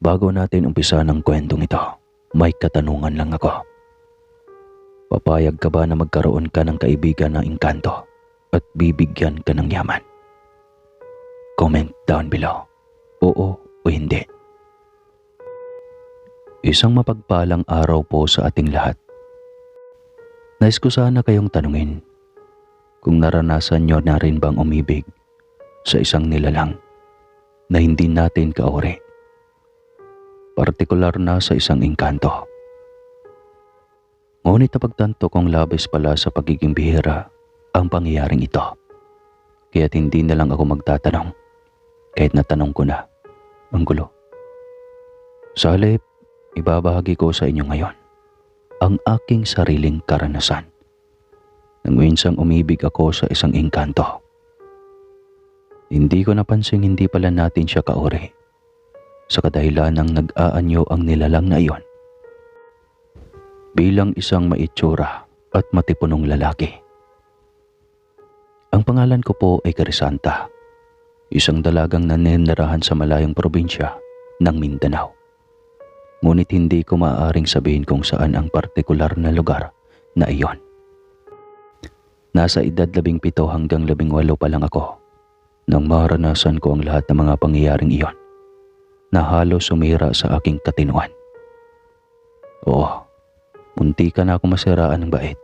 Bago natin umpisa ng kwentong ito, may katanungan lang ako. Papayag ka ba na magkaroon ka ng kaibigan na engkanto at bibigyan ka ng yaman? Comment down below. Oo o hindi. Isang mapagpalang araw po sa ating lahat. Nais ko sana kayong tanungin kung naranasan nyo na rin bang umibig sa isang nilalang na hindi natin kauri, partikular na sa isang engkanto. Ngunit napagtanto kong labis pala sa pagiging bihira ang pangyayaring ito. Kaya't hindi na lang ako magtatanong kahit natanong ko na. Ang gulo. Sa halip, ibabahagi ko sa inyo ngayon ang aking sariling karanasan nang minsang umibig ako sa isang engkanto. Hindi ko napansing hindi pala natin siya kauri sa kadahilan ng nag-aanyo ang nilalang na iyon bilang isang maitsura at matipunong lalaki. Ang pangalan ko po ay Crisanta, isang dalagang naninirahan sa malayong probinsya ng Mindanao. Ngunit hindi ko maaaring sabihin kung saan ang partikular na lugar na iyon. Nasa edad 17 hanggang 18 pa lang ako nang maranasan ko ang lahat ng mga pangyayaring iyon na halos sumira sa aking katinuan. Oo, munti ka na ako masiraan ng bait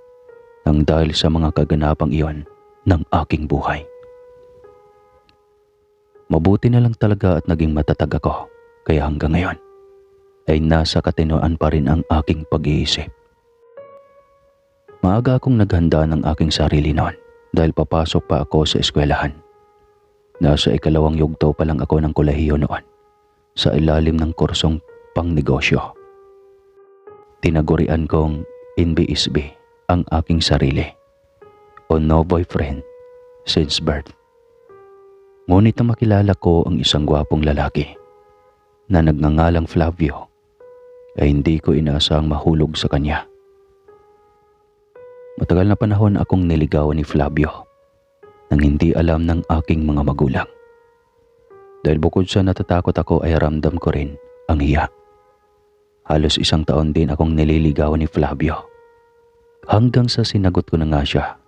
nang dahil sa mga kaganapang iyon ng aking buhay. Mabuti na lang talaga at naging matatag ako, kaya hanggang ngayon ay nasa katinuan pa rin ang aking pag-iisip. Maaga akong naghanda ng aking sarili noon dahil papasok pa ako sa eskwelahan. Nasa 2nd yugto pa lang ako ng kolehiyo noon sa ilalim ng kursong pangnegosyo. Tinagurian kong NBSB ang aking sarili o no boyfriend since birth. Ngunit na makilala ko ang isang gwapong lalaki na nagngangalang Flavio ay hindi ko inaasahang mahulog sa kanya. Matagal na panahon akong niligawan ni Flavio nang hindi alam ng aking mga magulang. Dahil bukod sa natatakot ako ay ramdam ko rin ang hiya. Halos 1 taon din akong nililigawan ni Flavio hanggang sa sinagot ko na nga siya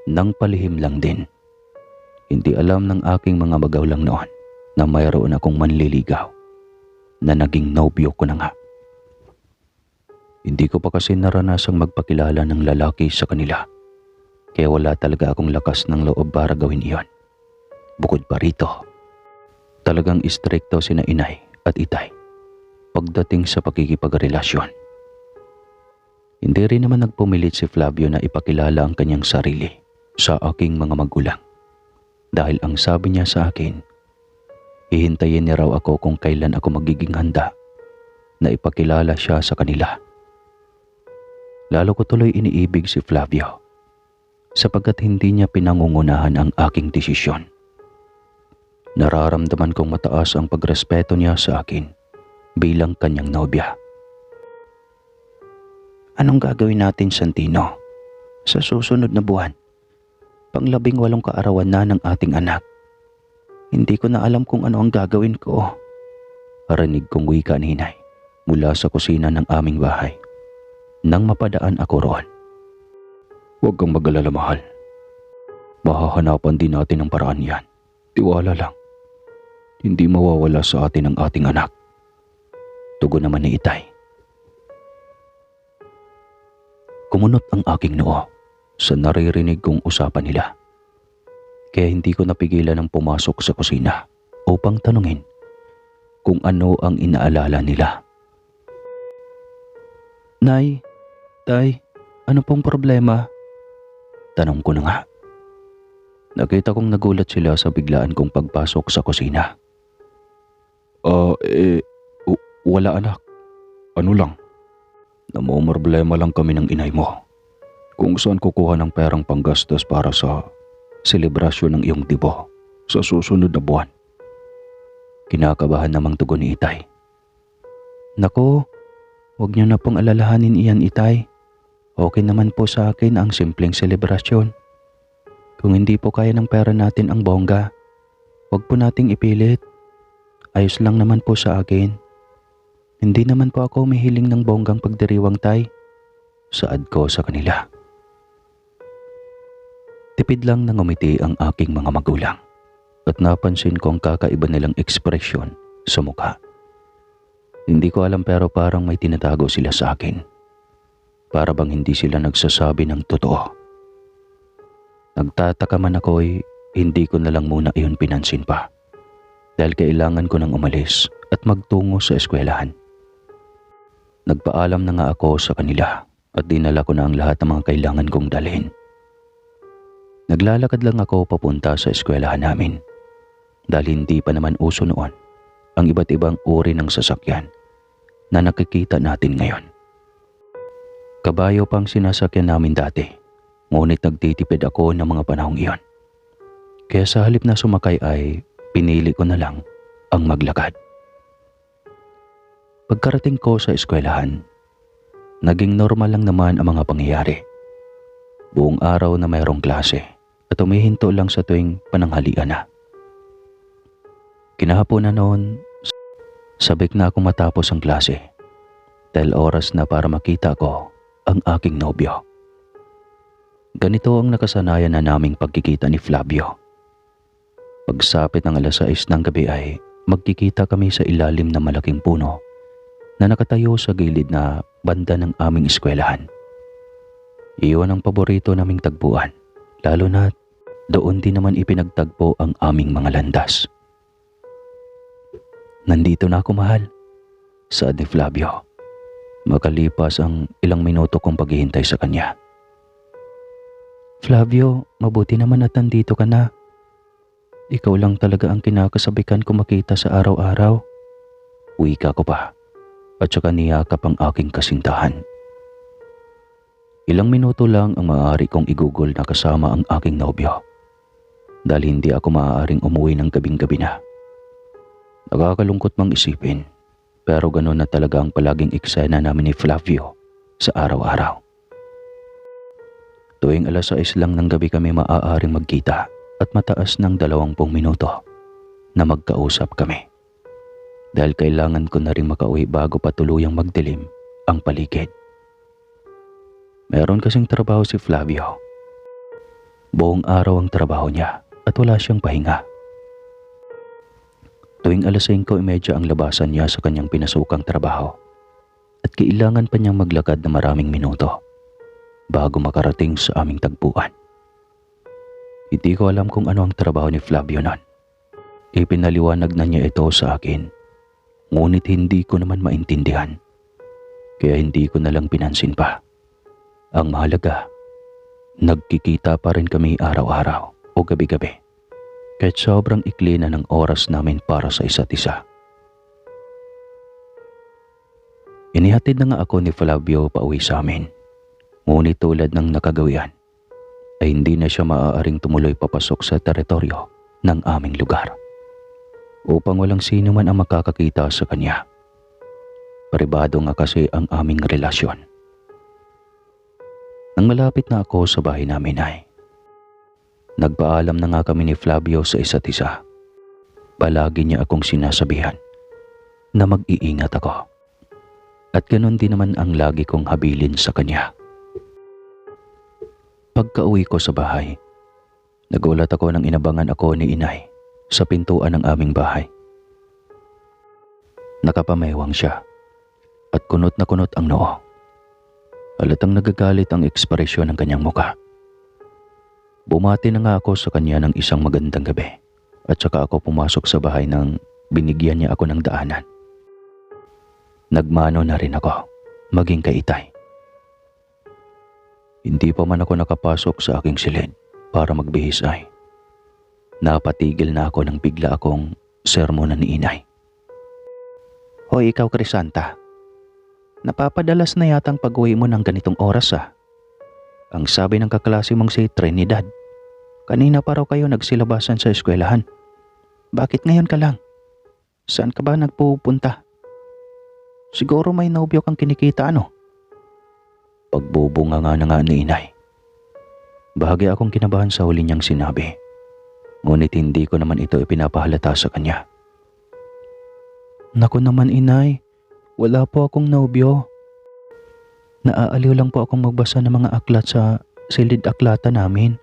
nang palihim lang din. Hindi alam ng aking mga magulang noon na mayroon akong manliligaw na naging nobyo ko na nga. Hindi ko pa kasi naranasang magpakilala ng lalaki sa kanila, kaya wala talaga akong lakas ng loob para gawin iyon. Bukod pa rito, talagang istrikto sina inay at itay pagdating sa pakikipagrelasyon. Hindi rin naman nagpumilit si Flavio na ipakilala ang kanyang sarili sa aking mga magulang. Dahil ang sabi niya sa akin, hihintayin niya raw ako kung kailan ako magiging handa na ipakilala siya sa kanila. Lalo ko tuloy iniibig si Flavio sapagkat hindi niya pinangungunahan ang aking desisyon. Nararamdaman kong mataas ang pagrespeto niya sa akin bilang kanyang nobya. Anong gagawin natin, Santino, sa susunod na buwan? Pang-18 kaarawan na ng ating anak. Hindi ko na alam kung ano ang gagawin ko. Rinig kong wika ni inay mula sa kusina ng aming bahay nang mapadaan ako roon. Huwag kang mag-alala, mahal. Mahahanapan din natin ang paraan yan. Tiwala lang. Hindi mawawala sa atin ang ating anak. Tugon naman ni itay. Kumunot ang aking noo sa naririnig kong usapan nila. Kaya hindi ko napigilan ng pumasok sa kusina upang tanungin kung ano ang inaalala nila. Nay, tay, ano pong problema? Tanong ko na nga. Nakita kong nagulat sila sa biglaan kong pagpasok sa kusina. Wala anak. Ano lang? Namumroblema lang kami ng inay mo kung saan kukuha ng perang panggastos para sa selebrasyon ng iyong dibo sa susunod na buwan. Kinakabahan namang tugon ni itay. Nako, huwag niyo na pong alalahanin iyan, itay. Okay naman po sa akin ang simpleng selebrasyon. Kung hindi po kaya ng pera natin ang bongga, huwag po nating ipilit. Ayos lang naman po sa akin. Hindi naman po ako mahiling ng bonggang pagdiriwang, tay. Saad ko sa kanila. Tipid lang nang umiti ang aking mga magulang at napansin ko ang kakaiba nilang ekspresyon sa mukha. Hindi ko alam pero parang may tinatago sila sa akin. Para bang hindi sila nagsasabi ng totoo. Nagtataka man ako'y hindi ko na lang muna iyon pinansin pa. Dahil kailangan ko nang umalis at magtungo sa eskwelahan. Nagpaalam na nga ako sa kanila at dinala ko na ang lahat ng mga kailangan kong dalhin. Naglalakad lang ako papunta sa eskwelahan namin dahil hindi pa naman uso noon ang iba't ibang uri ng sasakyan na nakikita natin ngayon. Kabayo pang sinasakyan namin dati, ngunit nagtitipid ako ng mga panahong iyon. Kaya sa halip na sumakay ay pinili ko na lang ang maglakad. Pagkarating ko sa eskwelahan, naging normal lang naman ang mga pangyayari. Buong araw na mayroong klase at humihinto lang sa tuwing pananghalian na. Kinahaponan noon, sabik na akong matapos ang klase dahil oras na para makita ko ang aking nobyo. Ganito ang nakasanayan na naming pagkikita ni Flavio. Pagsapit ng 6:00 ng gabi ay magkikita kami sa ilalim ng malaking puno na nakatayo sa gilid na banda ng aming eskwelahan. Iyon ang paborito naming tagpuan, lalo na doon din naman ipinagtagpo ang aming mga landas. Nandito na ako, mahal, saad ni Flavio. Makalipas ang ilang minuto kong paghihintay sa kanya. Flavio, mabuti naman at nandito ka na. Ikaw lang talaga ang kinakasabikan ko makita sa araw-araw. Wika ko pa at saka niyakap ang aking kasintahan. Ilang minuto lang ang maaari kong igugol na kasama ang aking nobyo dahil hindi ako maaaring umuwi ng gabing-gabi na. Nakakalungkot mang isipin pero ganoon na talaga ang palaging eksena namin ni Flavio sa araw-araw. Tuwing 6:00 lang ng gabi kami maaaring magkita at mataas ng 20 minuto na magkausap kami dahil kailangan ko na rin makauwi bago pa tuluyang magdilim ang paligid. Meron kasing trabaho si Flavio. Buong araw ang trabaho niya at wala siyang pahinga. Tuwing 5:30 ang labasan niya sa kanyang pinasukang trabaho at kailangan pa niyang maglakad na maraming minuto bago makarating sa aming tagpuan. Hindi ko alam kung ano ang trabaho ni Flavio noon. Ipinaliwanag na niya ito sa akin, ngunit hindi ko naman maintindihan. Kaya hindi ko na lang pinansin pa. Ang mahalaga, nagkikita pa rin kami araw-araw o gabi-gabi. Kahit sobrang ikli na ng oras namin para sa isa't isa. Inihatid na nga ako ni Flavio pauwi sa amin. Ngunit tulad ng nakagawian, ay hindi na siya maaaring tumuloy papasok sa teritoryo ng aming lugar. Upang walang sino man ang makakakita sa kanya. Pribado nga kasi ang aming relasyon. Nang malapit na ako sa bahay namin ay nagpaalam na nga kami ni Flavio sa isa't isa. Palagi niya akong sinasabihan na mag-iingat ako. At ganun din naman ang lagi kong habilin sa kanya. Pagka-uwi ko sa bahay, nagulat ako nang inabangan ako ni inay sa pintuan ng aming bahay. Nakapamewang siya at kunot na kunot ang noo. Halatang nagagalit ang ekspresyon ng kanyang muka. Bumati na nga ako sa kanya ng isang magandang gabi at saka ako pumasok sa bahay nang binigyan niya ako ng daanan. Nagmano na rin ako, maging kay Itay. Hindi pa man ako nakapasok sa aking silid para magbihis ay napatigil na ako nang bigla akong sermonan ni inay. Hoy ikaw, Crisanta. Napapadalas na yatang pag-uwi mo ng ganitong oras ah. Ang sabi ng kaklase mong si Trinidad, kanina pa raw kayo nagsilabasan sa eskwelahan. Bakit ngayon ka lang? Saan ka ba nagpupunta? Siguro may nobyo kang kinikita ano? Pagbubunga nga na nga ni inay. Bahagi akong kinabahan sa huli niyang sinabi. Ngunit hindi ko naman ito ipinapahalata sa kanya. Naku naman inay, Wala po akong nobyo. Naaaliw lang po akong magbasa ng mga aklat sa silid aklata namin.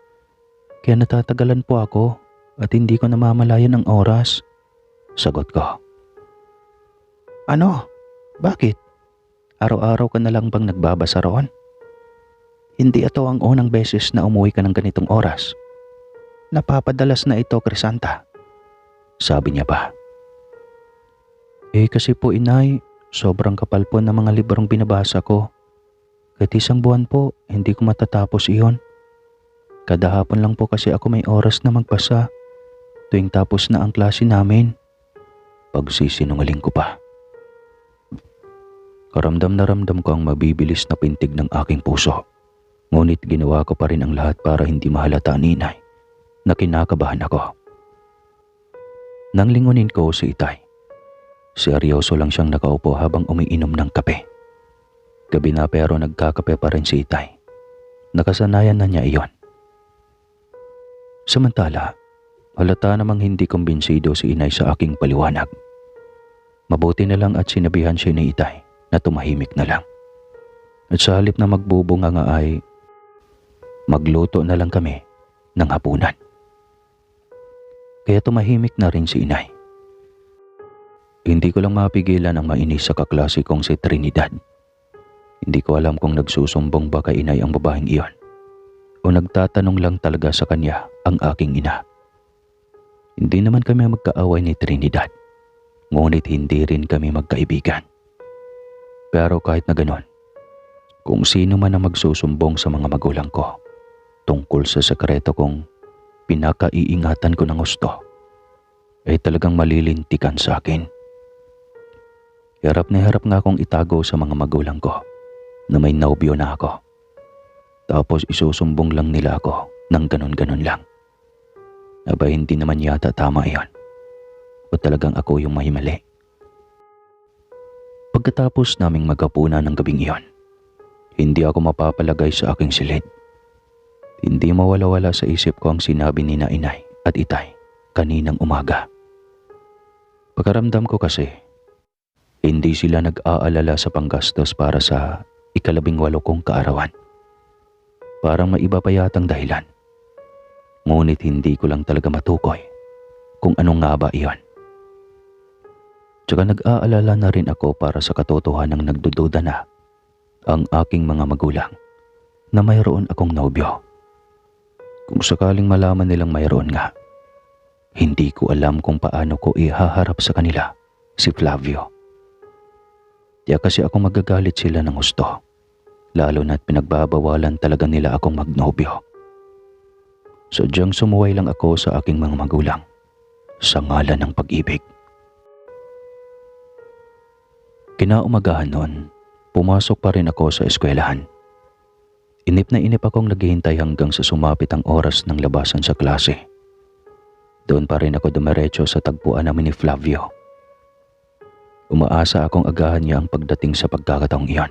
Kaya natatagalan po ako at hindi ko namamalayan ang oras. Sagot ko. Ano? Bakit? Araw-araw ka na lang bang nagbabasa roon? Hindi ito ang unang beses na umuwi ka ng ganitong oras. Napapadalas na ito, Crisanta. Sabi niya pa. Kasi po inay, sobrang kapal po ng mga librong binabasa ko. Kahit isang buwan po, hindi ko matatapos iyon. Kada hapon lang po kasi ako may oras na magbasa tuwing tapos na ang klase namin. Pagsisinungaling ko pa. Karamdam na ramdam ko ang mabibilis na pintig ng aking puso. Ngunit ginawa ko pa rin ang lahat para hindi mahalata ni inay na kinakabahan ako. Nang lingunin ko si itay, seryoso lang siyang nakaupo habang umiinom ng kape. Gabi na pero nagkakape pa rin si itay. Nakasanayan na niya iyon. Samantala, halata namang hindi kumbinsido si inay sa aking paliwanag. Mabuti na lang at sinabihan siya ni itay na tumahimik na lang. At sa halip na magbubunga nga ay magluto na lang kami ng hapunan. Kaya tumahimik na rin si inay. Hindi ko lang mapigilan ang mainis sa kaklase kong si Trinidad. Hindi ko alam kung nagsusumbong ba kay inay ang babaeng iyon o nagtatanong lang talaga sa kanya ang aking ina. Hindi naman kami magkaaway ni Trinidad, ngunit hindi rin kami magkaibigan. Pero kahit na ganon, kung sino man ang magsusumbong sa mga magulang ko tungkol sa sekreto kong pinakaiingatan ko ng gusto, ay talagang malilintikan sa akin. Hirap na hirap nga akong itago sa mga magulang ko na may nobyo na ako. Tapos isusumbong lang nila ako ng ganon-ganon lang. Aba hindi naman yata tama iyon. O talagang ako yung may mali. Pagkatapos naming maghapunan ng gabing iyon, hindi ako mapapalagay sa aking silid. Hindi mawala-wala sa isip ko ang sinabi ni na inay at itay kaninang umaga. Pagkaramdam ko kasi, hindi sila nag-aalala sa panggastos para sa 18 kong kaarawan. Parang maiba pa yatang dahilan. Ngunit hindi ko lang talaga matukoy kung ano nga ba iyon. Tsaka nag-aalala na rin ako para sa katotohanang nagdududa na ang aking mga magulang na mayroon akong nobyo. Kung sakaling malaman nilang mayroon nga, hindi ko alam kung paano ko ihaharap sa kanila si Flavio. Kaya kasi ako magagalit sila ng gusto, lalo na't pinagbabawalan talaga nila akong magnobyo. Sadyang sumuway lang ako sa aking mga magulang sa ngalan ng pag-ibig. Kinaumagahan noon, pumasok pa rin ako sa eskwelahan. Inip na inip akong naghihintay hanggang sa sumapit ang oras ng labasan sa klase. Doon pa rin ako dumiretso sa tagpuan namin ni Flavio. Umaasa akong agahan niya ang pagdating sa pagkakataong iyon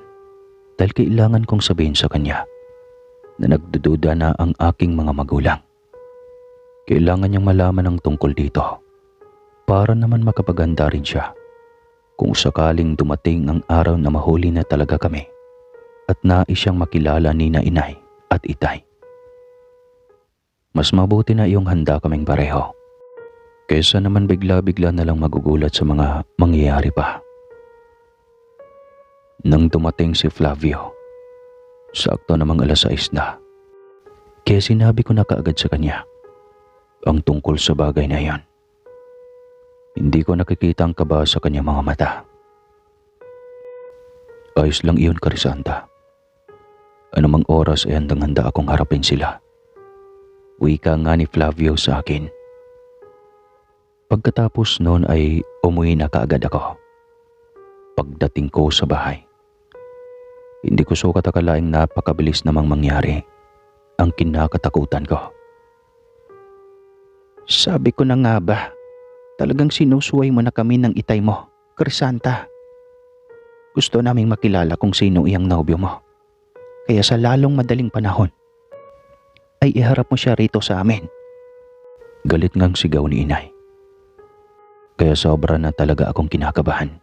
dahil kailangan kong sabihin sa kanya na nagdududa na ang aking mga magulang. Kailangan niyang malaman ang tungkol dito para naman makapaganda rin siya kung sakaling dumating ang araw na mahuli na talaga kami at nais siyang makilala ni na inay at itay. Mas mabuti na iyong handa kaming pareho kaysa naman bigla-bigla na lang magugulat sa mga mangyayari pa. Nang dumating si Flavio, sakto namang 6:00 na, kaya sinabi ko na kaagad sa kanya ang tungkol sa bagay na iyon. Hindi ko nakikita ang kaba sa kanyang mga mata. Ayos lang iyon, Crisanta. Anumang oras ay handang-handa akong harapin sila. Wika nga ni Flavio sa akin. Pagkatapos noon ay umuwi na kaagad ako. Pagdating ko sa bahay, hindi ko sukat akalaing napakabilis namang mangyari ang kinakatakutan ko. Sabi ko na nga ba, talagang sinusuway mo na kami ng itay mo, Crisanta. Gusto naming makilala kung sino iyang nobyo mo. Kaya sa lalong madaling panahon, ay iharap mo siya rito sa amin. Galit ngang sigaw ni inay. Kaya sobra na talaga akong kinakabahan.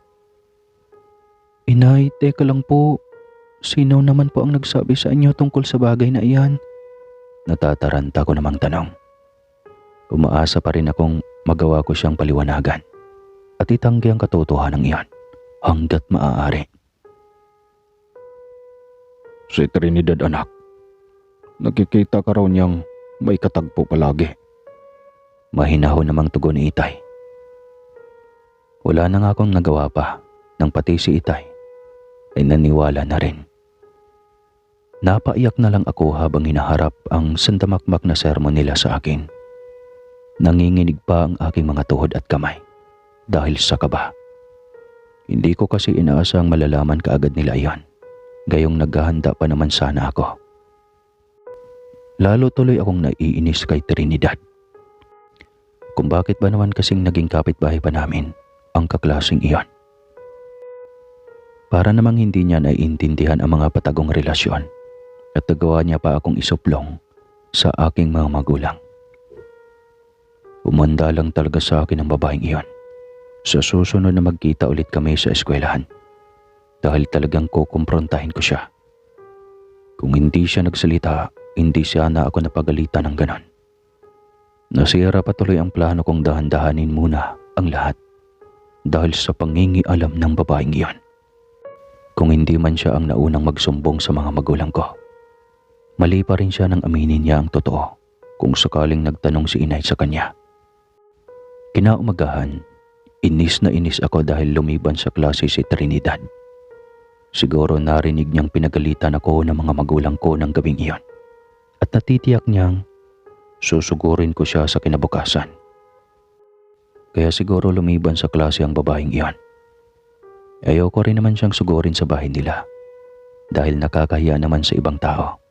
Inay, teka lang po. Sino naman po ang nagsabi sa inyo tungkol sa bagay na iyan? Natataranta ko namang tanong. Umaasa pa rin akong magawa ko siyang paliwanagan at itanggi ang katotohanan iyan hanggat maaari. Si Trinidad anak, nakikita ka raw niyang may katagpo palagi. Mahinahon namang tugon ni Itay. Wala na nga akong nagawa pa nang pati si Itay ay naniwala na rin. Napaiyak na lang ako habang hinaharap ang sandamakmak na sermon nila sa akin. Nanginginig pa ang aking mga tuhod at kamay dahil sa kaba. Hindi ko kasi inaasang malalaman kaagad nila iyon, gayong naghahanda pa naman sana ako. Lalo tuloy akong naiinis kay Trinidad. Kung bakit ba naman kasing naging kapitbahay pa namin ang kaklaseng iyon. Para namang hindi niya naiintindihan ang mga patagong relasyon at nagawa niya pa akong isuplong sa aking mga magulang. Umanda lang talaga sa akin ang babaeng iyon. Sa susunod na magkita ulit kami sa eskwelahan dahil talagang kukumprontahin ko siya. Kung hindi siya nagsalita, hindi sana ako napagalitan ng ganon. Nasira pa tuloy ang plano kong dahan-dahanin muna ang lahat dahil sa pangingialam ng babaeng iyon. Kung hindi man siya ang naunang magsumbong sa mga magulang ko, mali pa rin siya nang aminin niya ang totoo kung sakaling nagtanong si inay sa kanya. Kinaumagahan, inis na inis ako dahil lumiban sa klase si Trinidad. Siguro narinig niyang pinagalitan ako ng mga magulang ko ng gabing iyon at natitiyak niyang susugurin ko siya sa kinabukasan. Kaya siguro lumiban sa klase ang babaeng iyon. Ayoko rin naman siyang sugurin sa bahay nila dahil nakakahiya naman sa ibang tao.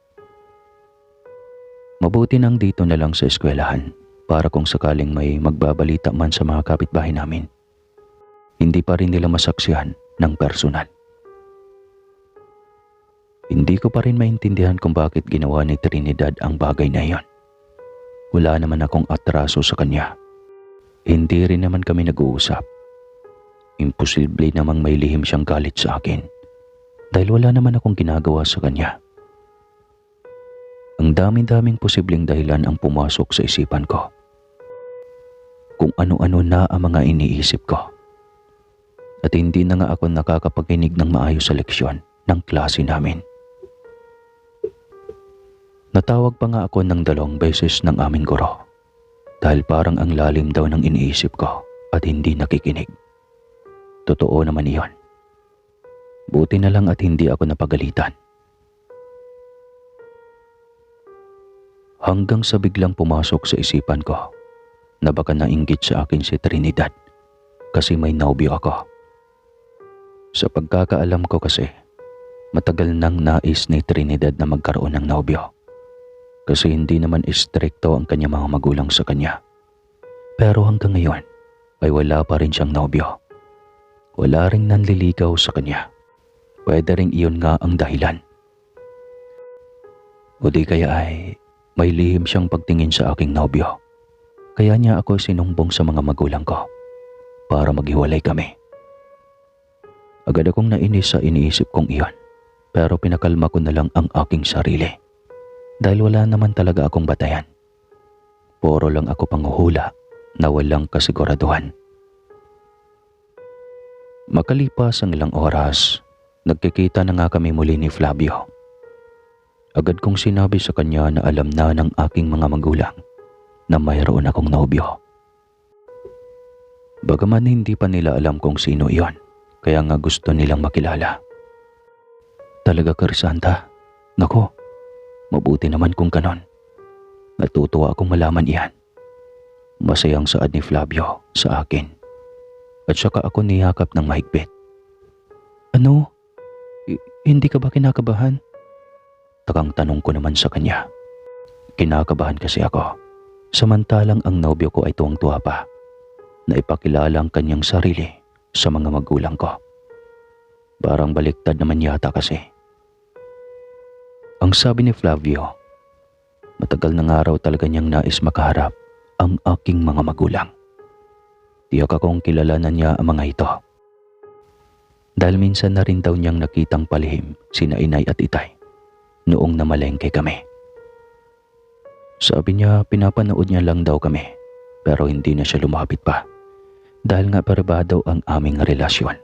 Mabuti nang dito na lang sa eskwelahan para kung sakaling may magbabalita man sa mga kapitbahay namin, hindi pa rin nila masaksihan ng personal. Hindi ko pa rin maintindihan kung bakit ginawa ni Trinidad ang bagay na iyon. Wala naman akong atraso sa kanya. Hindi rin naman kami nag-uusap. Imposible namang may lihim siyang galit sa akin dahil wala naman akong ginagawa sa kanya. Ang daming-daming posibleng dahilan ang pumasok sa isipan ko. Kung ano-ano na ang mga iniisip ko. At hindi na nga ako nakakapaginig ng maayos sa leksyon ng klase namin. Natawag pa nga ako ng 2 beses ng aming guro dahil parang ang lalim daw ng iniisip ko at hindi nakikinig. Totoo naman iyon. Buti na lang at hindi ako napagalitan. Hanggang sa biglang pumasok sa isipan ko na baka nainggit sa akin si Trinidad kasi may nobyo ako. Sa pagkakaalam ko kasi, matagal nang nais ni Trinidad na magkaroon ng nobyo. Kasi hindi naman istrikto ang kanyang mga magulang sa kanya. Pero hanggang ngayon ay wala pa rin siyang nobyo. Wala ring nanliligaw sa kanya. Pwede ring iyon nga ang dahilan. O di kaya ay may lihim siyang pagtingin sa aking nobyo. Kaya niya ako sinumbong sa mga magulang ko para maghiwalay kami. Agad akong nainis sa iniisip kong iyon, pero pinakalma ko na lang ang aking sarili. Dahil wala naman talaga akong batayan. Puro lang ako panghuhula na walang kasiguraduhan. Makalipas ang ilang oras, nagkikita na nga kami muli ni Flavio. Agad kong sinabi sa kanya na alam na ng aking mga magulang na mayroon akong nobyo. Bagaman hindi pa nila alam kung sino iyon, kaya nga gusto nilang makilala. Talaga Crisanta? Nako, mabuti naman kung ganon. Natutuwa akong malaman iyan. Masayang saad ni Flavio sa akin. At saka ako niyakap ng mahigpit. Ano? Hindi ka ba kinakabahan? Takang tanong ko naman sa kanya. Kinakabahan kasi ako. Samantalang ang nobyo ko ay tuwang-tuwa pa na ipakilala ang kanyang sarili sa mga magulang ko. Parang baliktad naman yata kasi. Ang sabi ni Flavio, matagal na nga raw talaga niyang nais makaharap ang aking mga magulang. Tiyak akong kilala na niya ang mga ito. Dahil minsan na rin daw niyang nakitang palihim sina inay at itay noong namalengke kami. Sabi niya pinapanood niya lang daw kami pero hindi na siya lumapit pa dahil nga pribado ang aming relasyon.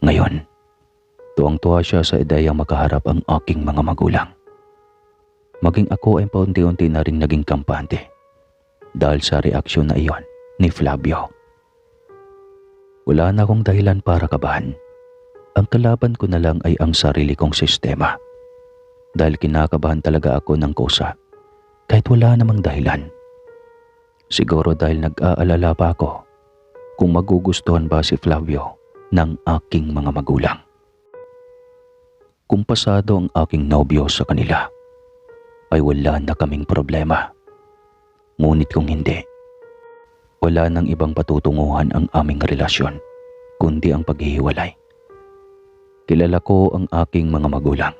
Ngayon, tuwang-tuwa siya sa ideyang makaharap ang aking mga magulang. Maging ako ay paunti-unti na rin naging kampante dahil sa reaksyon na iyon ni Flavio. Wala na akong dahilan para kabahan. Ang kalaban ko na lang ay ang sarili kong sistema. Dahil kinakabahan talaga ako ng kusa kahit wala namang dahilan. Siguro dahil nag-aalala pa ako kung magugustuhan ba si Flavio ng aking mga magulang. Kung pasado ang aking nobyo sa kanila, ay wala na kaming problema. Ngunit kung hindi, wala nang ibang patutunguhan ang aming relasyon, kundi ang paghihiwalay. Kilala ko ang aking mga magulang.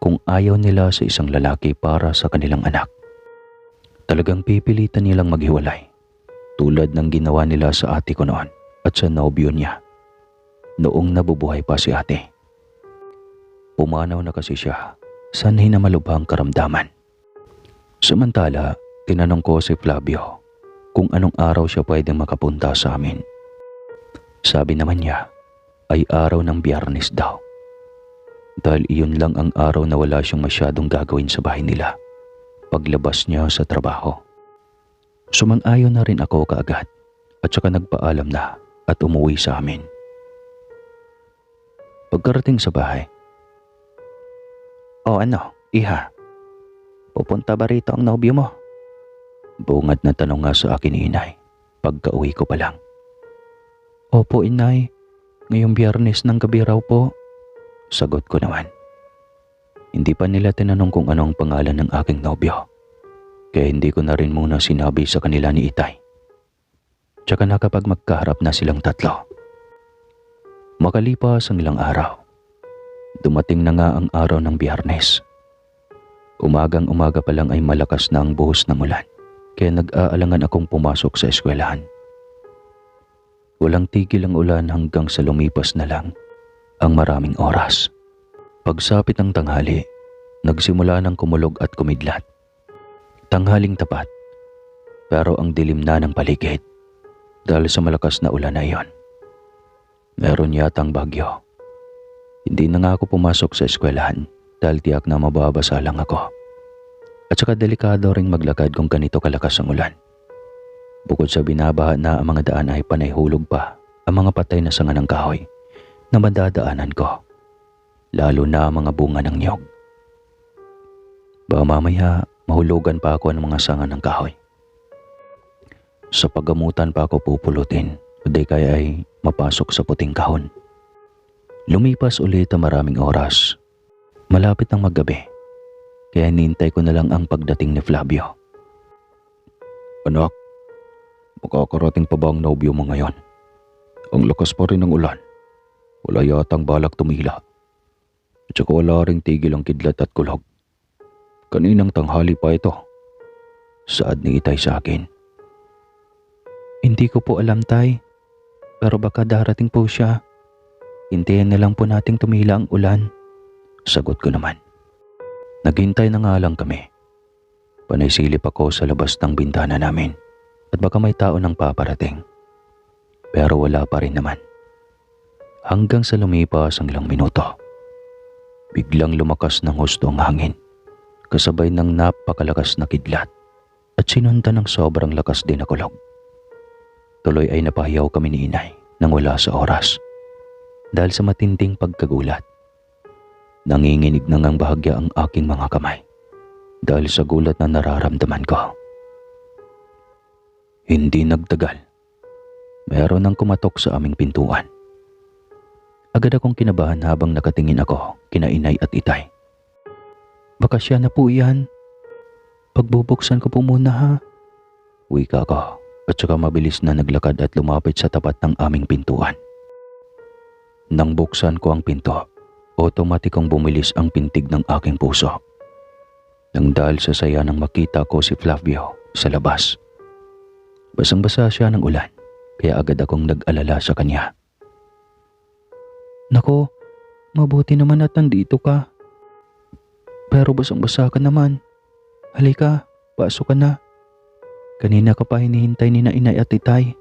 Kung ayaw nila sa isang lalaki para sa kanilang anak, talagang pipilitan nilang maghiwalay, tulad ng ginawa nila sa ate ko noon at sa nobyo niya, noong nabubuhay pa si ate. Pumanaw na kasi siya, sanay na malubhang karamdaman. Samantala, tinanong ko si Flavio kung anong araw siya pwedeng makapunta sa amin. Sabi naman niya ay araw ng Biyernes daw. Dahil iyon lang ang araw na wala siyang masyadong gagawin sa bahay nila paglabas niya sa trabaho. Sumang-ayon na rin ako kaagad at saka nagpaalam na at umuwi sa amin. Pagkarating sa bahay, "O ano, iha? Pupunta ba rito ang nobyo mo?" Bungad na tanong nga sa akin ni inay pagka-uwi ko pa lang. "Opo inay, ngayong Biyernes ng gabi raw po." Sagot ko naman. Hindi pa nila tinanong kung anong pangalan ng aking nobyo, kaya hindi ko na rin muna sinabi sa kanila ni itay. Tsaka na kapag magkaharap na silang tatlo. Makalipas ang ilang araw, dumating na nga ang araw ng Biyernes. Umagang-umaga pa lang ay malakas na ang buhos ng ulan, kaya nag-aalangan akong pumasok sa eskwelahan. Walang tigil ang ulan hanggang sa lumipas na lang ang maraming oras. Pagsapit ng tanghali, nagsimula ng kumulog at kumidlat. Tanghaling tapat, pero ang dilim na ng paligid dahil sa malakas na ulan na iyon. Meron yatang bagyo. Hindi na nga ako pumasok sa eskwelahan dahil tiyak na mababasa lang ako. At saka delikado ring maglakad kung ganito kalakas ang ulan. Bukod sa binabaha na ang mga daan ay panay hulog pa ang mga patay na sanga ng kahoy na madadaanan ko, lalo na ang mga bunga ng niyog. Baka mamaya mahulugan pa ako ng mga sanga ng kahoy. Sa paggamutan pa ako pupulutin, o di kaya ay mapasok sa puting kahon. Lumipas ulit ang maraming oras. Malapit ng maggabi, kaya nintay ko na lang ang pagdating ni Flavio. "Anak, makakarating pa ba ang nobyo mo ngayon? Ang lakas pa rin ng ulan. Wala yatang balak tumila. At saka wala ring tigil ang kidlat at kulog. Kaninang tanghali pa ito." Saad ni itay sa akin. "Hindi ko po alam tay, pero baka darating po siya. Hintayin na lang po nating tumila ang ulan." Sagot ko naman. Naghintay na nga lang kami. Panay silip ako sa labas ng bintana namin at baka may tao nang paparating. Pero wala pa rin naman. Hanggang sa lumipas ang ilang minuto, biglang lumakas ng husto ang hangin, kasabay ng napakalakas na kidlat at sinundan ng sobrang lakas din na kulog. Tuloy ay napahiyaw kami ni inay nang wala sa oras dahil sa matinding pagkagulat. Nanginginig na ngang bahagya ang aking mga kamay dahil sa gulat na nararamdaman ko. Hindi nagtagal, meron nang kumatok sa aming pintuan. Agad akong kinabahan habang nakatingin ako kina inay at itay. "Baka siya na po yan. Pagbubuksan ko po muna ha." Wika ko at saka mabilis na naglakad at lumapit sa tapat ng aming pintuan. Nang buksan ko ang pinto, otomatikong bumilis ang pintig ng aking puso. Nang dahil sa saya nang makita ko si Flavio sa labas. Basang-basa siya ng ulan, kaya agad akong nag-alala sa kanya. Nako, mabuti naman at nandito ka. Pero basang-basa ka naman. Halika, pasok ka na. Kanina ka pa hinihintay ni na inay at itay.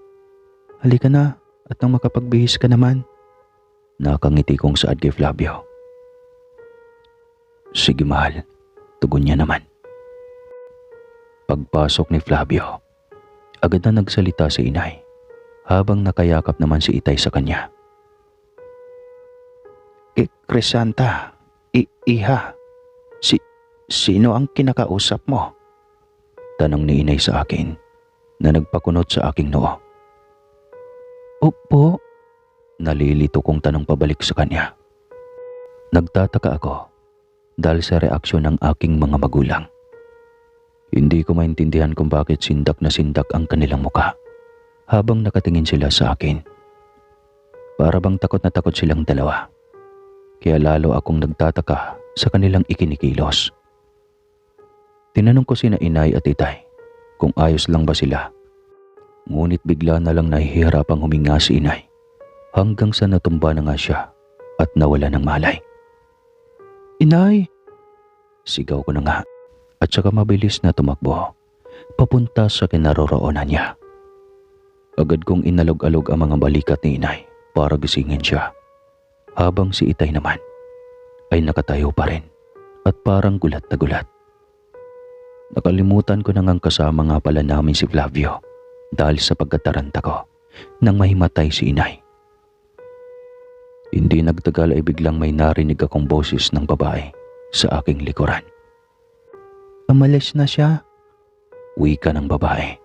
Halika na at nang makapagbihis ka naman. Nakangiti kong saad kay Flavio. Sige mahal, tugon niya naman. Pagpasok ni Flavio, agad na nagsalita si inay habang nakayakap naman si itay sa kanya. Crisanta, iha, sino ang kinakausap mo? Tanong ni inay sa akin na nagpakunot sa aking noo. Opo, nalilito kong tanong pabalik sa kanya. Nagtataka ako dahil sa reaksyon ng aking mga magulang. Hindi ko maintindihan kung bakit sindak na sindak ang kanilang muka habang nakatingin sila sa akin. Para bang takot na takot silang dalawa. Kaya lalo akong nagtataka sa kanilang ikinikilos. Tinanong ko sina inay at itay kung ayos lang ba sila. Ngunit bigla na lang nahihirapang huminga si inay hanggang sa natumba na nga siya at nawala ng malay. Inay! Sigaw ko na nga at saka mabilis na tumakbo papunta sa kinaroroonan niya. Agad kong inalog-alog ang mga balikat ni inay para gisingin siya. Habang si itay naman ay nakatayo pa rin at parang gulat na gulat. Nakalimutan ko na ngang kasama nga pala namin si Flavio dahil sa pagkataranta ko nang mahimatay si inay. Hindi nagtagal ay biglang may narinig akong boses ng babae sa aking likuran. Umalis na siya, wika ng babae.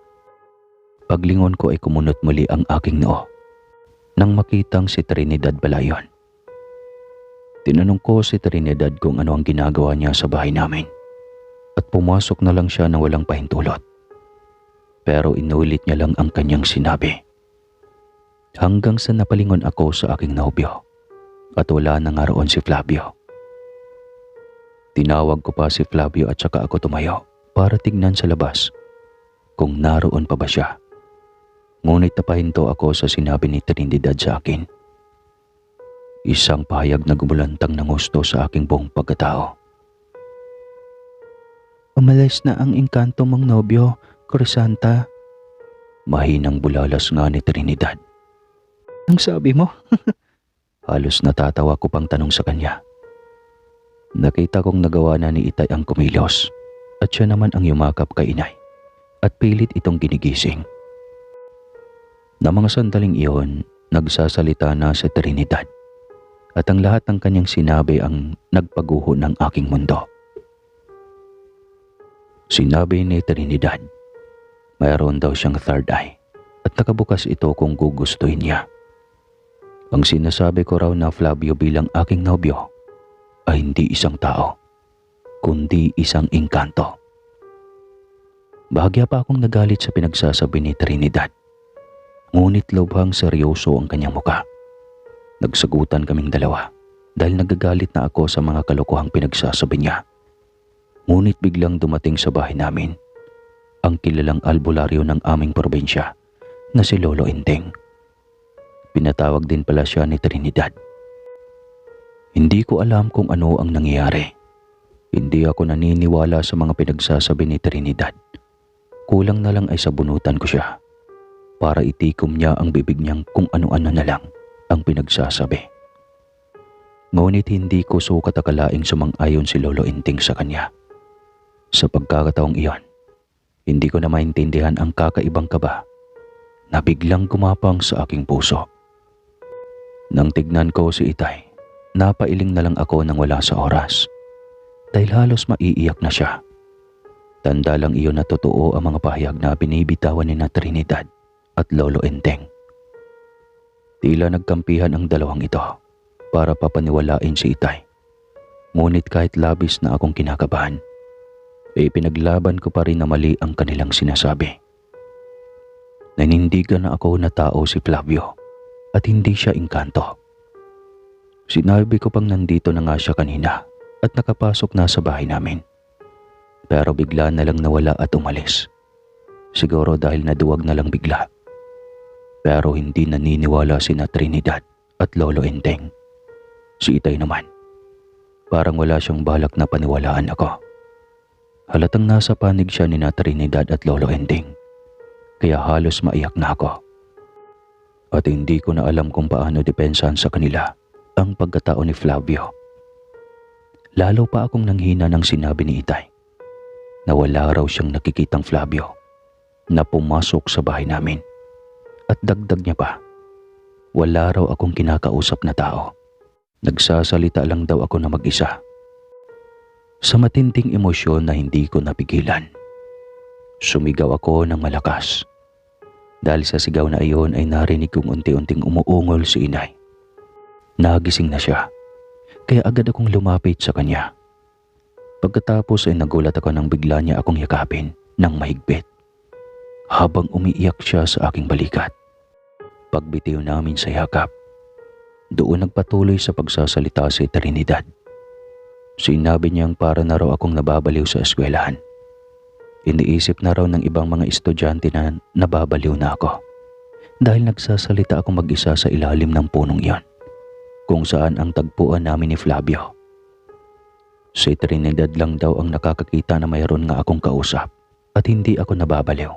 Paglingon ko ay kumunot muli ang aking noo nang makitang si Trinidad pala yun. Tinanong ko si Trinidad kung ano ang ginagawa niya sa bahay namin at pumasok na lang siya na walang pahintulot. Pero inulit niya lang ang kanyang sinabi. Hanggang sa napalingon ako sa aking nobyo at wala na nga roon si Flavio. Tinawag ko pa si Flavio at saka ako tumayo para tignan sa labas kung naroon pa ba siya. Ngunit napahinto ako sa sinabi ni Trinidad sa akin. Isang pahayag na gumulantang ng gusto sa aking buong pagkatao. Umalis na ang engkanto mong nobyo, Crisanta. Mahinang bulalas nga ni Trinidad. Ang sabi mo? Halos natatawa ko pang tanong sa kanya. Nakita kong nagawa na ni itay ang kumilos at siya naman ang yumakap kay inay at pilit itong ginigising. Na mga sandaling iyon, nagsasalita na si Trinidad at ang lahat ng kanyang sinabi ang nagpaguho ng aking mundo. Sinabi ni Trinidad, mayroon daw siyang third eye at nakabukas ito kung gugustuhin niya. Ang sinasabi ko raw na Flavio bilang aking nobyo ay hindi isang tao, kundi isang engkanto. Bahagya pa akong nagalit sa pinagsasabi ni Trinidad. Ngunit lubhang seryoso ang kanyang muka. Nagsagutan kaming dalawa dahil nagagalit na ako sa mga kalokohang pinagsasabi niya. Ngunit biglang dumating sa bahay namin ang kilalang albularyo ng aming probinsya na si Lolo Enteng. Pinatawag din pala siya ni Trinidad. Hindi ko alam kung ano ang nangyayari. Hindi ako naniniwala sa mga pinagsasabi ni Trinidad. Kulang na lang ay sabunutan ko siya para itikom niya ang bibig niyang kung ano-ano na lang ang pinagsasabi. Ngunit hindi ko sukat akalaing sumang-ayon si Lolo Enteng sa kanya. Sa pagkakataong iyon, hindi ko na maintindihan ang kakaibang kaba na biglang gumapang sa aking puso. Nang tignan ko si itay, napailing na lang ako nang wala sa oras dahil halos maiiyak na siya. Tanda lang iyon na totoo ang mga pahayag na binibitawan ni na Trinidad at Lolo Enteng. Tila nagkampihan ang dalawang ito para papaniwalain si itay. Ngunit kahit labis na akong kinakabahan, pinaglaban ko pa rin na mali ang kanilang sinasabi. Nanindigan na ako na tao si Flavio at hindi siya engkanto. Sinabi ko pang nandito na nga siya kanina at nakapasok na sa bahay namin. Pero bigla na lang nawala at umalis. Siguro dahil naduwag na lang bigla. Pero hindi naniniwala sina Trinidad at Lolo Enteng Si Itay naman, parang wala siyang balak na paniwalaan ako. Halatang nasa panig siya ni Trinidad at Lolo Ending, kaya halos maiyak na ako. At hindi ko na alam kung paano depensahan sa kanila ang pagkatao ni Flavio. Lalo pa akong nanghina nang sinabi ni Itay na wala raw siyang nakikitang Flavio na pumasok sa bahay namin. At dagdag niya pa, wala raw akong kinakausap na tao. Nagsasalita lang daw ako na mag-isa. Sa matinding emosyon na hindi ko napigilan, sumigaw ako ng malakas. Dahil sa sigaw na iyon ay narinig kong unti-unting umuungol si Inay. Nagising na siya, kaya agad akong lumapit sa kanya. Pagkatapos ay nagulat ako nang bigla niya akong yakapin ng mahigpit habang umiiyak siya sa aking balikat. Pagbitiw namin sa yakap, doon nagpatuloy sa pagsasalita si Trinidad. Sinabi niyang para na raw akong nababaliw sa eskwelahan. Iniisip na raw ng ibang mga estudyante na nababaliw na ako dahil nagsasalita akong mag-isa sa ilalim ng punong iyon, kung saan ang tagpuan namin ni Flavio. Si Trinidad lang daw ang nakakakita na mayroon nga akong kausap at hindi ako nababaliw.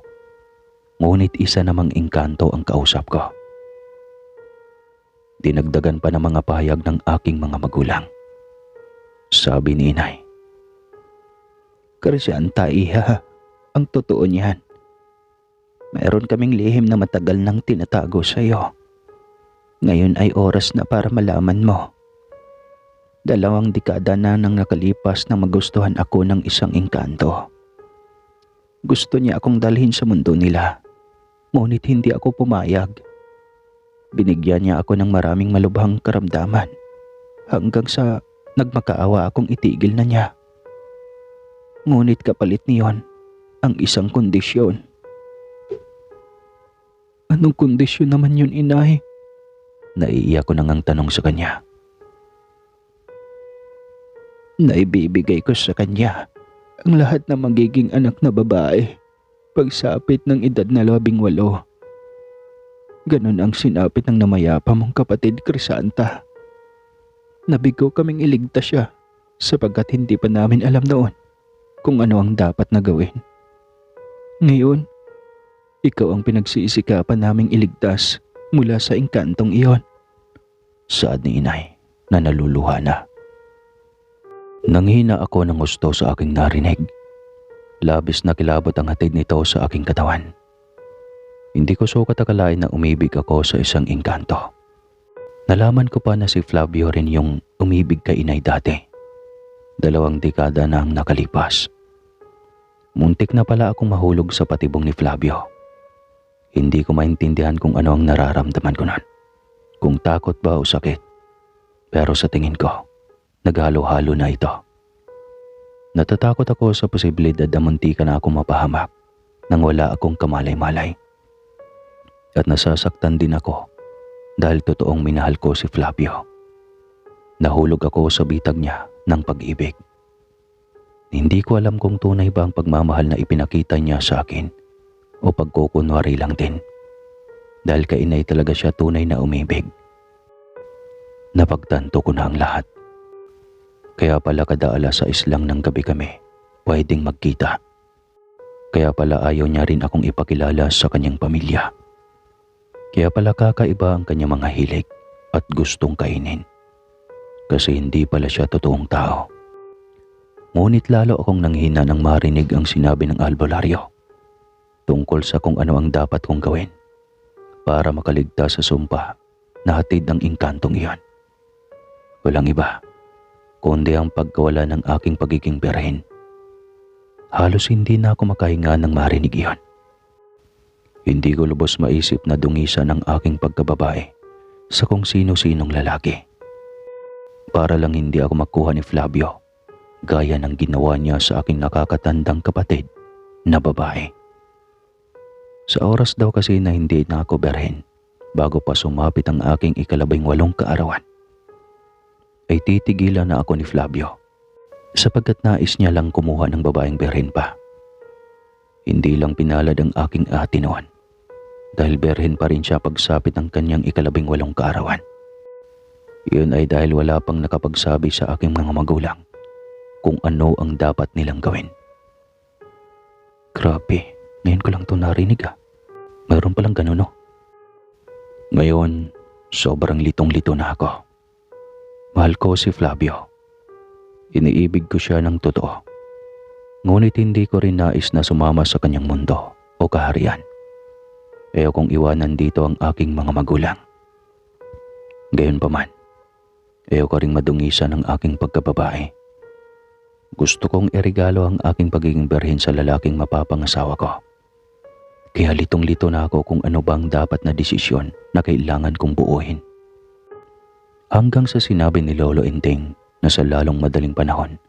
Ngunit isa namang engkanto ang kausap ko. Dinagdagan pa ng mga pahayag ng aking mga magulang. Sabi ni Inay, "Krisyanta, iha, ang totoo niyan. Mayroon kaming lihim na matagal nang tinatago sa iyo. Ngayon ay oras na para malaman mo. 2 dekada na nang nakalipas na magustuhan ako ng isang engkanto. Gusto niya akong dalhin sa mundo nila, ngunit hindi ako pumayag. Binigyan niya ako ng maraming malubhang karamdaman hanggang sa nagmakaawa akong itigil na niya. Ngunit kapalit niyon ang isang kondisyon." "Anong kondisyon naman yun, Inay?" Naiiyak ko nang ang tanong sa kanya. "Naibibigay ko sa kanya ang lahat ng magiging anak na babae pagsapit ng edad na 18. Ganon ang sinapit ng namayapa mong kapatid, Crisanta. Nabigo kaming iligtas siya sapagkat hindi pa namin alam noon kung ano ang dapat na gawin. Ngayon, ikaw ang pinagsisikapan naming iligtas mula sa engkantong iyon." Saad ni Inay na naluluha na. Nanghina ako ng gusto sa aking narinig. Labis na kilabot ang hatid nito sa aking katawan. Hindi ko sukat akalain na umibig ako sa isang engkanto. Nalaman ko pa na si Flavio rin yung umibig kay Inay dati. 2 dekada na ang nakalipas. Muntik na pala akong mahulog sa patibong ni Flavio. Hindi ko maintindihan kung ano ang nararamdaman ko nun. Kung takot ba o sakit. Pero sa tingin ko, naghalo-halo na ito. Natatakot ako sa posibilidad na muntikan na akong mapahamak nang wala akong kamalay-malay. At nasasaktan din ako dahil totoong minahal ko si Flavio. Nahulog ako sa bitag niya ng pag-ibig. Hindi ko alam kung tunay ba ang pagmamahal na ipinakita niya sa akin o pagkukunwari lang din. Dahil kay Inay talaga siya tunay na umibig. Napagtanto ko na ang lahat. Kaya pala kada alas-6 lang ng gabi kami pwedeng magkita. Kaya pala ayaw niya rin akong ipakilala sa kanyang pamilya. Kaya pala kakaiba ang kanyang mga hilig at gustong kainin. Kasi hindi pala siya totoong tao. Ngunit lalo akong nanghina nang marinig ang sinabi ng albularyo tungkol sa kung ano ang dapat kong gawin para makaligtas sa sumpa na hatid ng engkantong iyon. Walang iba kundi ang pagkawala ng aking pagiging birhen. Halos hindi na ako makahinga nang marinig iyon. Hindi ko lubos maisip na dungisan ang aking pagkababae sa kung sino-sinong lalaki. Para lang hindi ako makuha ni Flavio gaya ng ginawa niya sa aking nakakatandang kapatid na babae. Sa oras daw kasi na hindi na ako birhen bago pa sumapit ang aking 18 kaarawan, ay titigilan na ako ni Flavio sapagkat nais niya lang kumuha ng babaeng birhen pa. Hindi lang pinalad ang aking ate noon dahil birhen pa rin siya pagsapit ng kanyang 18 kaarawan. Iyon ay dahil wala pang nakapagsabi sa aking mga magulang kung ano ang dapat nilang gawin. Grabe, ngayon ko lang ito narinig ah. Mayroon palang ganun no. Ngayon, sobrang litong-lito na ako. Mahal ko si Flavio. Iniibig ko siya ng totoo. Ngunit hindi ko rin nais na sumama sa kanyang mundo o kaharian. Ayaw kong iwanan dito ang aking mga magulang. Gayunpaman, ayaw ko ring madungisan ang aking pagkababae. Gusto kong iregalo ang aking pagiging birhen sa lalaking mapapangasawa ko. Kaya litong-lito na ako kung ano bang dapat na desisyon na kailangan kong buuhin. Hanggang sa sinabi ni Lolo Enteng na sa lalong madaling panahon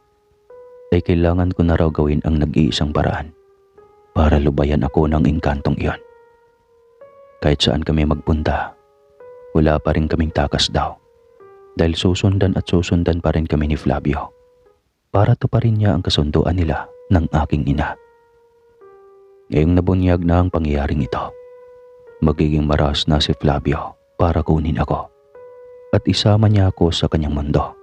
ay kailangan ko na raw gawin ang nag-iisang paraan para lubayan ako ng engkantong iyon. Kahit saan kami magpunta, wala pa rin kaming takas daw dahil susundan at susundan pa rin kami ni Flavio para tuparin niya ang kasunduan nila ng aking ina. Ngayong nabunyag na ang pangyayaring ito, magiging maras na si Flavio para kunin ako at isama niya ako sa kanyang mundo.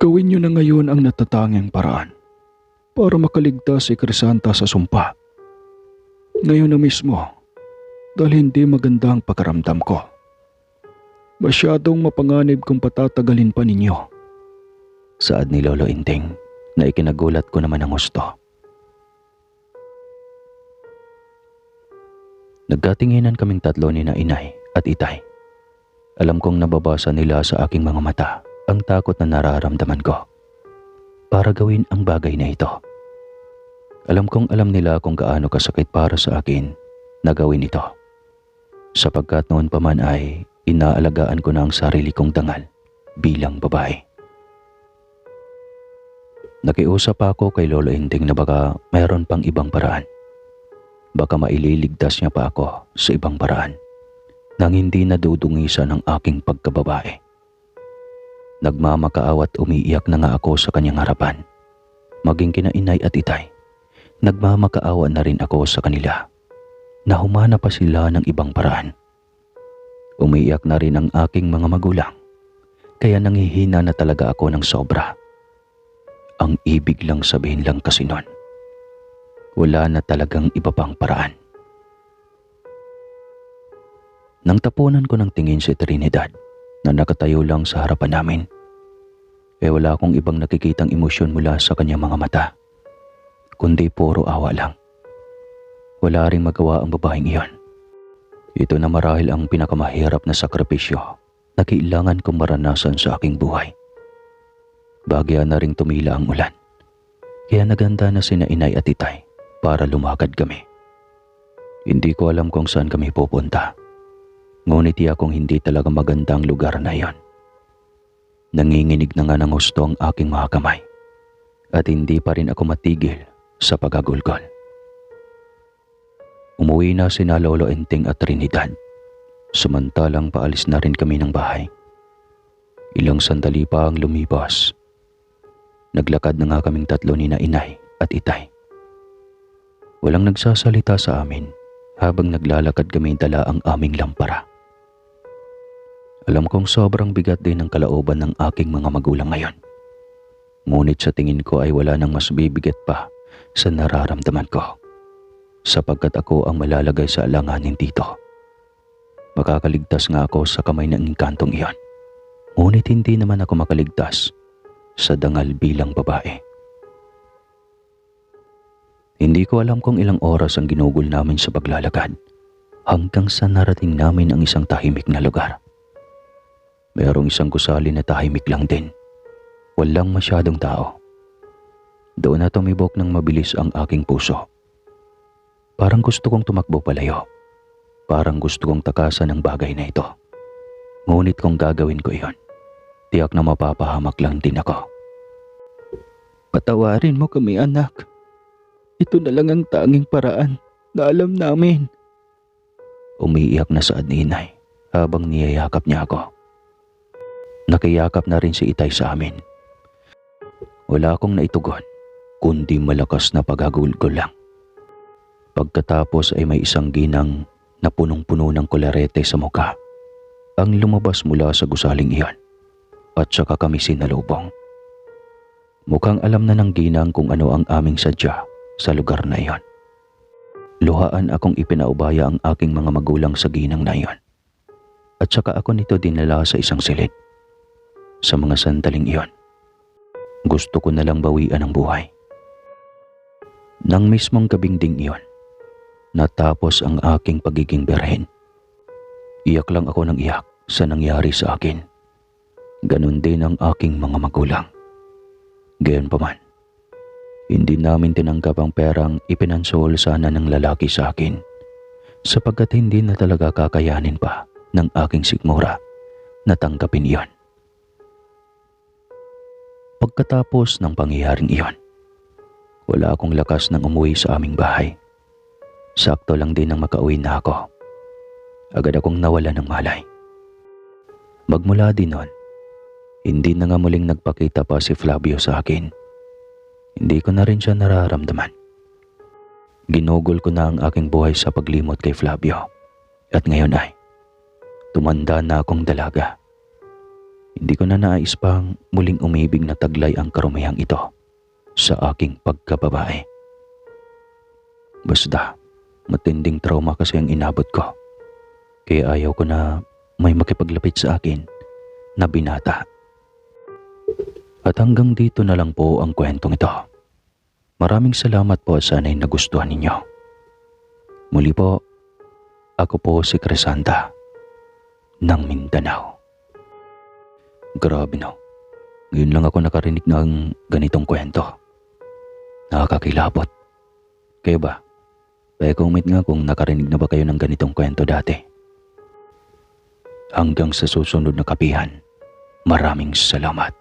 Gawin niyo na ngayon ang natatanging paraan para makaligtas si Crisanta sa sumpa. Ngayon na mismo, dahil hindi maganda ang pakaramdam ko. Masyadong mapanganib kung patatagalin pa ninyo. Saad ni Lolo Enteng na ikinagulat ko naman ang gusto. Nagkatinginan kaming tatlo ni na inay at itay. Alam kong nababasa nila sa aking mga mata ang takot na nararamdaman ko para gawin ang bagay na ito. Alam kong alam nila kung gaano kasakit para sa akin na gawin ito. Sapagkat noon pa man ay inaalagaan ko na ang sarili kong dangal bilang babae. Nakiusap ako kay Lolo Enteng na baka mayroon pang ibang paraan. Baka maililigtas niya pa ako sa ibang paraan nang hindi nadudungisan ng aking pagkababae. Nagmamakaawa at umiiyak na nga ako sa kanyang harapan. Maging kina inay at itay, nagmamakaawa na rin ako sa kanila na humana pa sila ng ibang paraan. Umiiyak na rin ang aking mga magulang, kaya nanghihina na talaga ako ng sobra. Ang ibig lang sabihin lang kasi nun, wala na talagang iba pang paraan. Nang tapunan ko ng tingin si Trinidad na nakatayo lang sa harapan namin, wala akong ibang nakikitang emosyon mula sa kanyang mga mata, kundi puro awa lang. Wala ring magawa ang babaeng iyon. Ito na marahil ang pinakamahirap na sakripisyo na kailangan kong maranasan sa aking buhay. Bagya na ring tumila ang ulan, kaya naganda na sina inay at itay para lumakad kami. Hindi ko alam kung saan kami pupunta, ngunit kung hindi talaga magandang lugar na iyon. Nanginginig na nga ng husto ang aking mga kamay at hindi pa rin ako matigil sa pagagulgol. Umuwi na sina Lolo Enteng at Trinidad, samantalang paalis na rin kami ng bahay. Ilang sandali pa ang lumipas. Naglakad na nga kaming tatlo ni na inay at itay. Walang nagsasalita sa amin habang naglalakad kami dala ang aming lampara. Alam kong sobrang bigat din ang kalooban ng aking mga magulang ngayon. Ngunit sa tingin ko ay wala nang mas bibigat pa sa nararamdaman ko, sapagkat ako ang malalagay sa alanganin dito. Makakaligtas nga ako sa kamay ng engkantong iyon, ngunit hindi naman ako makaligtas sa dangal bilang babae. Hindi ko alam kung ilang oras ang ginugol namin sa paglalakad hanggang sa narating namin ang isang tahimik na lugar. Mayroong isang gusali na tahimik lang din. Walang masyadong tao. Doon na tumibok ng mabilis ang aking puso. Parang gusto kong tumakbo palayo. Parang gusto kong takasan ang bagay na ito. Ngunit kung gagawin ko iyon, tiyak na mapapahamak lang din ako. Patawarin mo kami, anak. Ito na lang ang tanging paraan na alam namin. Umiiyak na saad ni inay habang niyayakap niya ako. Nakiyakap na rin si itay sa amin. Wala akong naitugon, kundi malakas na pagagulgol lang. Pagkatapos ay may isang ginang na punong-puno ng kolarete sa mukha ang lumabas mula sa gusaling iyon at saka kami sinalubong. Mukhang alam na ng ginang kung ano ang aming sadya sa lugar na iyon. Luhaan akong ipinaubaya ang aking mga magulang sa ginang na iyon. At saka ako nito dinala sa isang silid. Sa mga sandaling iyon, gusto ko na lang bawian ang buhay. Nang mismong gabing ding iyon, natapos ang aking pagiging birhen. Iyak lang ako ng iyak sa nangyari sa akin. Ganon din ang aking mga magulang. Gayunpaman, hindi namin tinanggap ang perang ipinansol sana ng lalaki sa akin sapagkat hindi na talaga kakayanin pa ng aking sikmura na tanggapin iyon. Pagkatapos ng pangyayaring iyon, wala akong lakas ng umuwi sa aming bahay. Sakto lang din nang makauwi na ako. Agad akong nawala ng malay. Magmula din noon, hindi na nga muling nagpakita pa si Flavio sa akin. Hindi ko na rin siya nararamdaman. Ginugol ko na ang aking buhay sa paglimot kay Flavio. At ngayon ay, tumanda na akong dalaga. Hindi ko na nais pang muling umibig na taglay ang karumihang ito sa aking pagkababae. Basta, matinding trauma kasi ang inabot ko. Kaya ayaw ko na may makipaglapit sa akin na binata. At hanggang dito na lang po ang kwentong ito. Maraming salamat po, sana'y nagustuhan ninyo. Muli po, ako po si Crisanta ng Mindanao. Grabe no, ngayon lang ako nakarinig ng ganitong kwento. Nakakakilabot. Kayo ba? Pa-comment nga kung nakarinig na ba kayo ng ganitong kwento dati. Hanggang sa susunod na kapihan, maraming salamat.